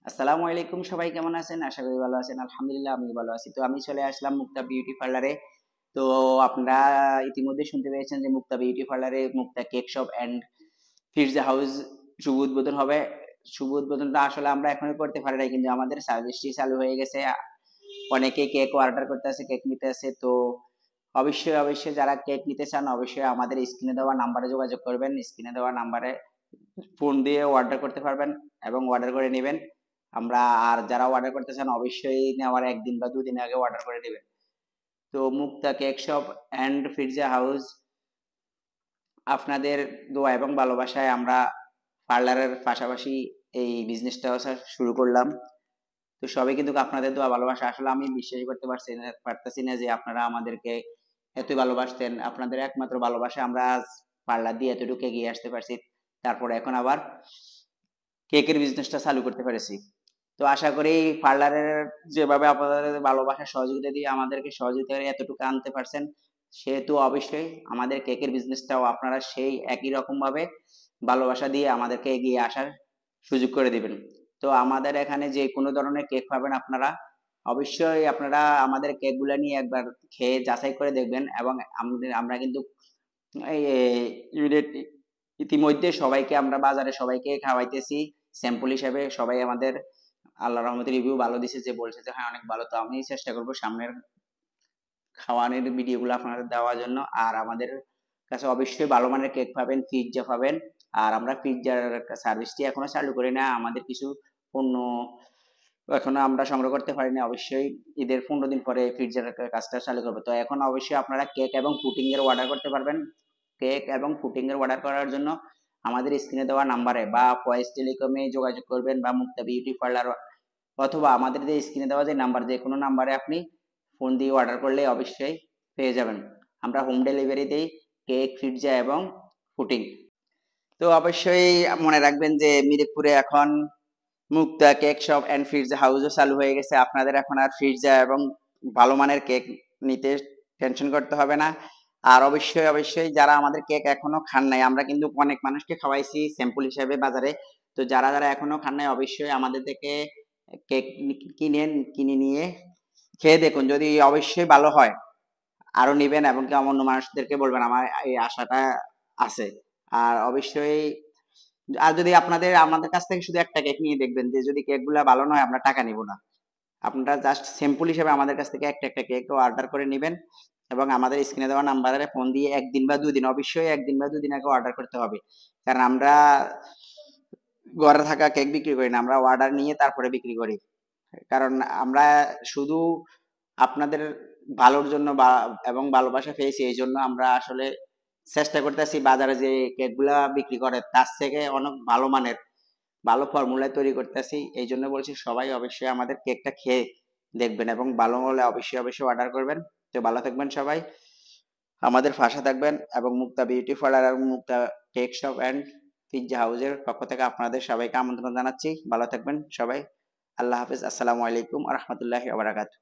আসসালামু আলাইকুম, সবাই কেমন আছেন? আশা করি ভালো আছেন। আলহামদুলিল্লাহ আমি ভালো আছি। তো আমি চলে আসলাম মুক্তা বিউটি পার্লারে। তো আপনারা ইতিমধ্যে শুনতে পেয়েছেন যে মুক্তা বিউটি পার্লারে Mukta cake shop and pizza house শুভ উদ্বোধন হবে। শুভ উদ্বোধনটা আসলে আমরা এখনো করতে পারি নাই, কিন্তু আমাদের সার্ভিসটি চালু হয়ে গেছে। অনেকে কেক অর্ডার করতে আছে, কেক নিতে আছে। তো অবশ্যই যারা কেক নিতে চান অবশ্যই আমাদের স্ক্রিনে দেওয়া নাম্বারে যোগাযোগ করবেন। স্ক্রিনে দেওয়া নাম্বারে ফোন দিয়ে অর্ডার করতে পারবেন এবং অর্ডার করে নেবেন। আমরা আর যারা অর্ডার করতে চান অবশ্যই নেওয়ার একদিন বা দুদিন আগে অর্ডার করে নেবেন। তো Mukta cake shop and pizza house আপনাদের দোয়া এবং ভালোবাসায় আমরা পার্লারের পাশাপাশি এই বিজনেসটাও শুরু করলাম। তো সবাই কিন্তু আপনাদের দোয়া ভালোবাসা, আসলে আমি বিশ্বাস করতে পারতেছি না যে আপনারা আমাদেরকে এত ভালোবাসতেন। আপনাদের একমাত্র ভালোবাসা আমরা আজ পার্লার দিয়ে এতটুকু এগিয়ে আসতে পারছি, তারপরে এখন আবার কেকের বিজনেসটা চালু করতে পেরেছি। তো আশা করি পার্লারের যেভাবে আপনাদের ভালোবাসা সহযোগিতা দিয়ে আমাদেরকে সহযোগিতা করে এতটুকু আনতে পারছেন, সেহেতু অবশ্যই আমাদের কেকের বিজনেসটাও আপনারা সেই একই রকম ভাবে ভালোবাসা দিয়ে আমাদেরকে এগিয়ে আসার সুযোগ করে দিবেন। তো আমাদের এখানে যে কোনো ধরনের কেক পাবেন আপনারা, অবশ্যই আপনারা আমাদের কেকগুলো নিয়ে একবার খেয়ে যাচাই করে দেখবেন। এবং আমরা কিন্তু এই ইতিমধ্যে সবাইকে আমরা বাজারে সবাইকে খাওয়াইতেছি স্যাম্পল হিসাবে। সবাই আমাদের আল্লাহ রহমতে রিভিউ ভালো দিছে, যে বলছে যে হ্যাঁ অনেক ভালো। তো আমি চেষ্টা করবো সামনের খাওয়ানোর ভিডিওগুলো আপনাদের দেওয়ার জন্য। আর আমাদের কাছে অবশ্যই ভালো মানের কেক পাবেন, পিৎজা পাবেন। আর আমরা পিৎজার সার্ভিসটি এখনো চালু করি না, আমাদের কিছু পণ্য এখনো আমরা সংগ্রহ করতে পারিনি। অবশ্যই ঈদের 15 দিন পরে পিৎজার কাজটা চালু করবো। তো এখন অবশ্যই আপনারা কেক এবং পুডিং এর অর্ডার করতে পারবেন। কেক এবং পুডিং এর অর্ডার করার জন্য আমাদের স্ক্রিনে দেওয়া নাম্বারে বা ভয়েস টেলিকমে যোগাযোগ করবেন, বা মুক্তা বিউটি পার্লার অথবা আমাদের যে স্ক্রিনে দেওয়া যে নাম্বার, যে কোনো নাম্বারে আপনি ফোন দিয়ে অর্ডার করলে অবশ্যই পেয়ে যাবেন। আমরা হোম ডেলিভারি দিই কেক, পিৎজা এবং পুডিং। তো অবশ্যই মনে রাখবেন যে মিরপুরে এখন মুক্তা কেক শপ অ্যান্ড পিৎজা হাউসও চালু হয়ে গেছে। আপনাদের এখন আর পিৎজা এবং ভালো মানের কেক নিতে টেনশন করতে হবে না। আর অবশ্যই যারা আমাদের কেক এখনো খান নাই, আমরা কিন্তু অনেক মানুষকে খাওয়াইছি স্যাম্পল হিসেবে বাজারে। তো যারা এখনো খান নাই অবশ্যই আমাদের থেকে কেক কিনে নিয়ে খেয়ে দেখুন, যদি অবশ্যই ভালো হয় আরো নিবেন এবং কি অন্য মানুষদেরকে বলবেন, আমার এই আশাটা আছে। আর অবশ্যই যদি আমাদের কাছ থেকে শুধু একটা কেক নিয়ে দেখবেন, যে যদি কেক গুলা ভালো নয় আমরা টাকা নিব না। আপনারা জাস্ট স্যাম্পল হিসেবে আমাদের কাছ থেকে একটা কেক অর্ডার করে নেবেন এবং আমাদের স্ক্রিনে দেওয়া নাম্বারে ফোন দিয়ে একদিন বা দুদিন, অবশ্যই একদিন বা দুদিন আগে অর্ডার করতে হবে। কারণ আমরা ঘরে থাকা কেক বিক্রি করি না, আমরা অর্ডার নিয়ে তারপরে বিক্রি করি। কারণ আমরা শুধু আপনাদের ভালোর জন্য এবং ভালোবাসা পেয়েছি, এই জন্য আমরা আসলে চেষ্টা করতেছি বাজারে যে কেকগুলা বিক্রি করে তার থেকে অনেক ভালো মানের ভালো ফর্মুলায় তৈরি করতেছি। এই জন্য বলছি সবাই অবশ্যই আমাদের কেকটা খেয়ে দেখবেন এবং ভালো হলে অবশ্যই অর্ডার করবেন। তো ভালো থাকবেন সবাই, আমাদের পাশে থাকবেন। এবং মুক্তা বিউটি পার্লার এবং মুক্তা কেক শপ অ্যান্ড পিৎজা হাউসের পক্ষ থেকে আপনাদের সবাইকে আমন্ত্রণ জানাচ্ছি। ভালো থাকবেন সবাই। আল্লাহ হাফিজ। আসসালামু আলাইকুম ওয়া রাহমাতুল্লাহি ওয়া বারাকাতুহু।